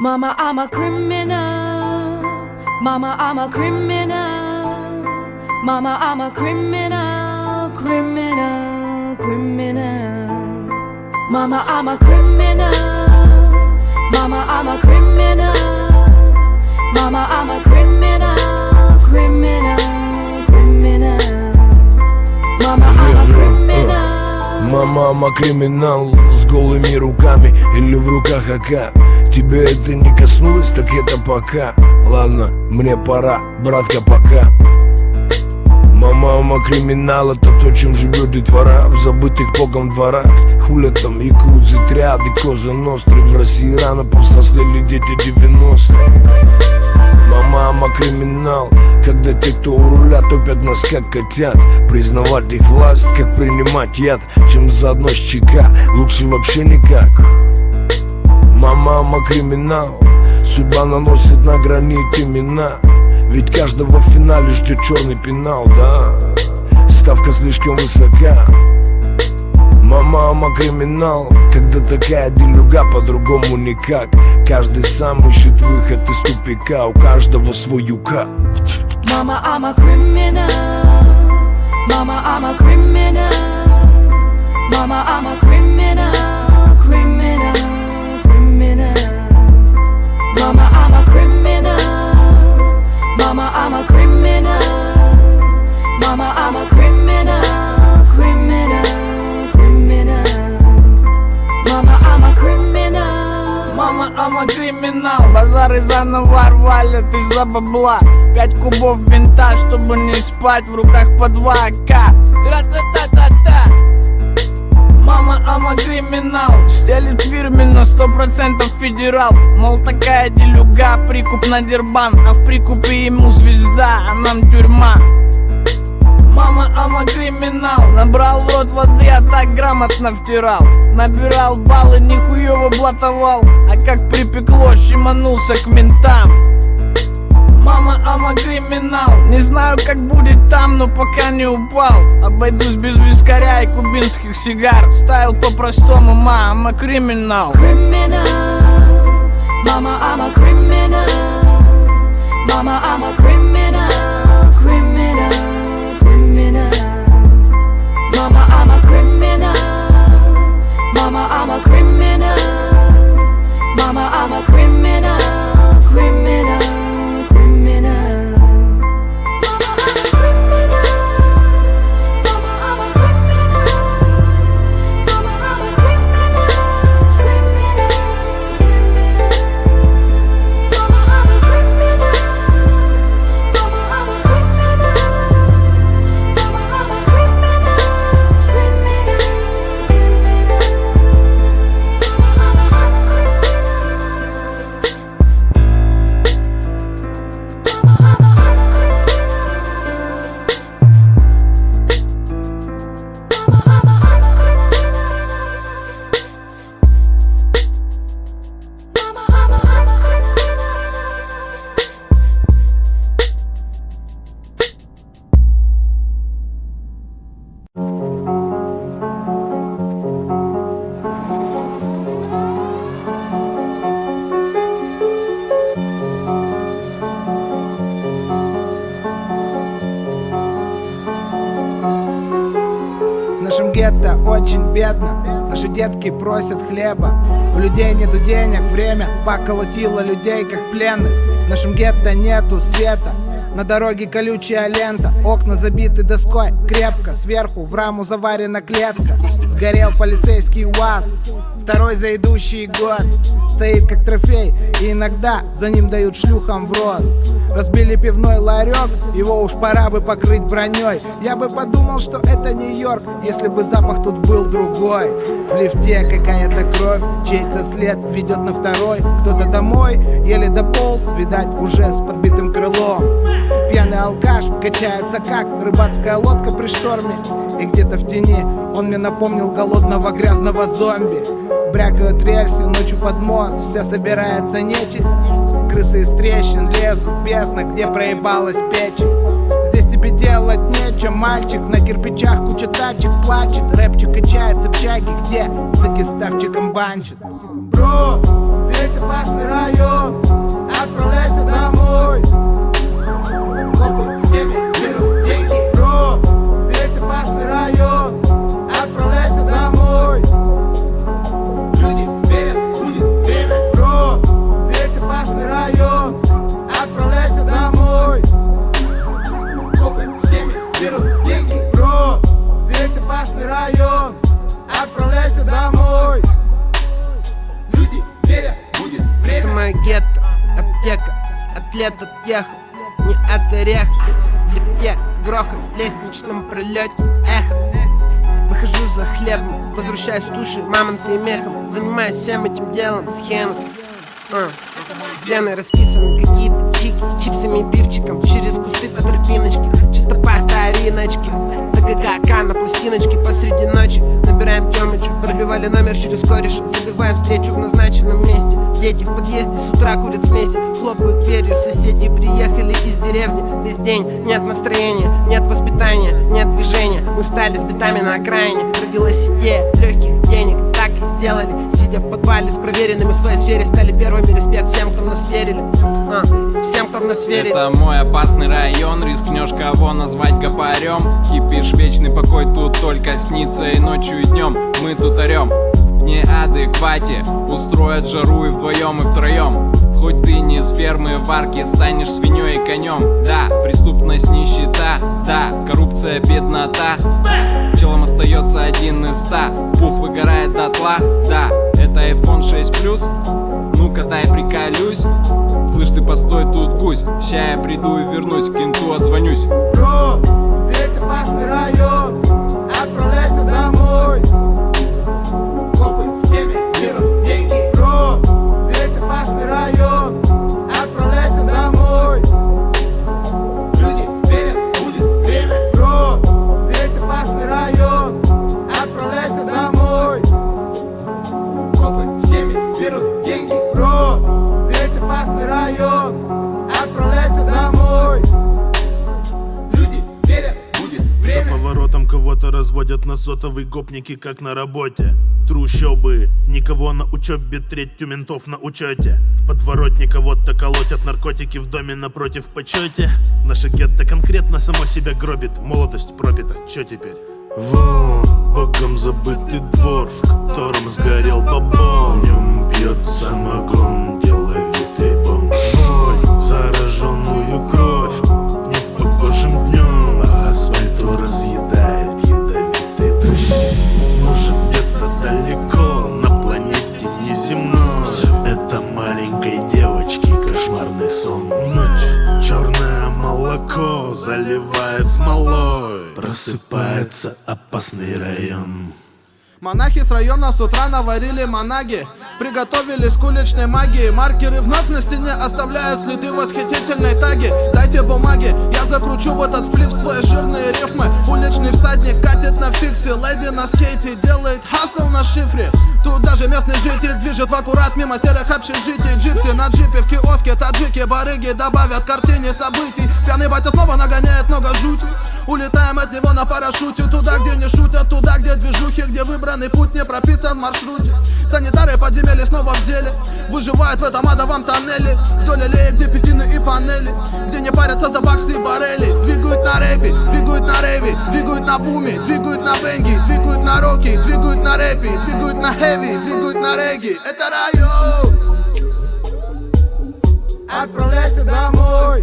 Mama, I'm a criminal. Mama, I'm a criminal. Mama, I'm a criminal, criminal, criminal. Mama, I'm a criminal. Mama, I'm a criminal. Mama, I'm a criminal, criminal, criminal. Mama, I'm a criminal. Мама, I'm a криминал с голыми руками или в руках АК. Тебя это не коснулось, так это пока. Ладно, мне пора, братка, пока. Мама, I'm a криминал, это то, чем живет детвора в забытых богом дворах. Хулят там якудзы, триады, коза ностры. В России рано повзрослели дети 90-х. Мама, I'm a криминал, когда те, кто у руля, топят нас как котят. Признавать их власть, как принимать яд, чем заодно с ЧК, лучше вообще никак. Мама, I'm a криминал, судьба наносит на гранит имена. Ведь каждого в финале ждет черный пенал, да. Ставка слишком высока. Мама, I'm a криминал, когда такая делюга, по-другому никак. Каждый сам ищет выход из тупика, у каждого свой юка. Mama, I'm a criminal. Mama, I'm a criminal. Mama, I'm a criminal, criminal, criminal. Mama, I'm a criminal. Mama, I'm a criminal. Mama, I'm a criminal, criminal, criminal. Mama, I'm a criminal. Мама, I'm a криминал. Базары заново валят из-за бабла. 5 кубов винта, чтобы не спать. В руках по 2 АК. Тра-та-та-та-та. Мама, I'm a криминал. Стелит фирменно, 100% федерал. Мол, такая делюга, прикуп на дербан. А в прикупе ему звезда, а нам тюрьма. Мама, I'm a криминал. Набрал в рот воды, а так грамотно втирал. Набирал баллы, нихуёво блатовал. А как припекло, щеманулся к ментам. Мама, I'm a криминал. Не знаю, как будет там, но пока не упал. Обойдусь без вискаря и кубинских сигар. Стайл по-простому, ма, I'm a криминал. Criminal. Mama, I'm a criminal. Mama, I'm a criminal, criminal, criminal. Mama, I'm a criminal. Mama, I'm a criminal. Mama, I'm a criminal, criminal, criminal. Mama, I'm a criminal. Mama, I'm a criminal. Mama, I'm a criminal, criminal, criminal. Mama, I'm a criminal. Mama, I'm a criminal. Mama, I'm a criminal, criminal, В нашем гетто очень бедно, наши детки просят хлеба. У людей нету денег, время поколотило людей как пленных. В нашем гетто нету света, на дороге колючая лента. Окна забиты доской крепко, сверху в раму заварена клетка. Сгорел полицейский УАЗ, второй за идущий год. Стоит как трофей, и иногда за ним дают шлюхам в рот. Разбили пивной ларек, его уж пора бы покрыть броней. Я бы подумал, что это Нью-Йорк, если бы запах тут был другой. В лифте какая-то кровь, чей-то след ведет на второй. Кто-то домой еле дополз, видать уже с подбитым крылом. Пьяный алкаш качается как рыбацкая лодка при шторме. И где-то в тени он мне напомнил голодного грязного зомби. Брякают рельсы ночью под мост, вся собирается нечисть. Крысы из трещин лезут, бездна, где проебалась печень. Здесь тебе делать нечем, мальчик. На кирпичах куча тачек плачет. Рэпчик качается в общаге, где за киставчиком банчит. Бро, здесь Здесь опасный район, отправляйся домой. Копы в теме берут деньги, бро. Здесь опасный район, отправляйся домой. Люди верят, будет время, бро. Здесь опасный район, отправляйся домой. Копы в теме берут деньги, бро. Здесь опасный район, отправляйся домой. Люди верят, будет время. Это моя гетто, аптека, атлет отъехал, не от ореха. В лифте грохот, в лестничном пролете эхо. Выхожу за хлебом, возвращаюсь с тушей, мамонтом и мехом. Занимаюсь всем этим делом, схемой. Стены расписаны, какие-то чики с чипсами и пивчиком. Через кусты по тропиночке, чисто по стариночке. ТГК на пластиночке посреди ночи. Набираем Тёмычу, пробивали номер через кореша. Забиваем встречу в назначенном месте. Дети в подъезде с утра курят смеси. Хлопают дверью, соседи приехали из деревни. Весь день нет настроения, нет воспитания, нет движения. Мы встали с битами на окраине. Родилась идея легких денег, так и сделали. Сидя в подвале с проверенными в своей сфере. Стали первыми, респект всем, кто в нас верили. Всем, кто в нас верили. Это мой опасный район, рискнешь кого назвать гопарем. Кипишь, вечный покой тут только снится и ночью, и днем. Мы тут орем в неадеквате, устроят жару и вдвоем, и втроем. Хоть ты не с фермы варки, станешь свиньей и конем. Да, преступность, нищета, да, коррупция, беднота. Пчелам остается 1 из 100, пух выгорает дотла. Да, это iPhone 6 Plus, ну-ка дай приколюсь. Слышь, ты постой, тут гусь, ща я приду и вернусь, к кенту отзвонюсь. Бро, здесь опасный район, отправляйся домой. Копы в теме берут деньги, бро. Здесь опасный район, отправляйся домой. Люди верят, будет время, бро. Здесь опасный район, отправляйся домой. Копы в теме берут деньги, бро. Здесь опасный район, отправляйся домой. Люди верят, будет За время. поворотом кого-то разводят на сотовый гопники, как на работе. Трущобы, никого на учебе, треть у ментов на учете. В подворотне кого-то колотят наркотики, в доме напротив почете. Наша гетто конкретно само себя гробит, молодость пропита, чё теперь? Вон, богом забытый двор, в котором сгорел бабон. В нем пьет самогон, деловитый бомж. Зараженную кровь непогожим днем, а асфальту разъедает ядовитый дождь. Может, где-то далеко, на планете неземной, все это маленькой девочки кошмарный сон. Ночь, черное молоко заливает смолой. Просыпается опасный район. Монахи с района с утра наварили манаги, приготовились к уличной магии. Маркеры вновь на стене оставляют следы восхитительной таги. Дайте бумаги, я закручу в этот сплив свои жирные рифмы. Уличный всадник катит на фиксе, леди на скейте делает хасл на шифре. Тут даже местный житель движет в аккурат мимо серых общежитий. Джипси на джипе в киоске, таджики, барыги добавят картине событий. Пьяный батя снова нагоняет много жути. Улетаем от него на парашюте, туда, где не шутят, туда, где движухи, где выбранный путь не прописан в маршруте. Санитары подземелья снова в деле, выживают в этом адовом тоннеле. Вдоль аллеи, где пятины и панели, где не парятся за баксы и барели. Двигают на рэпе, двигают на реве, двигают на буме, двигают на бенги, двигают на роке, двигают на рэпе, двигают на хэви, двигают на регги. Это район, отправляйся домой.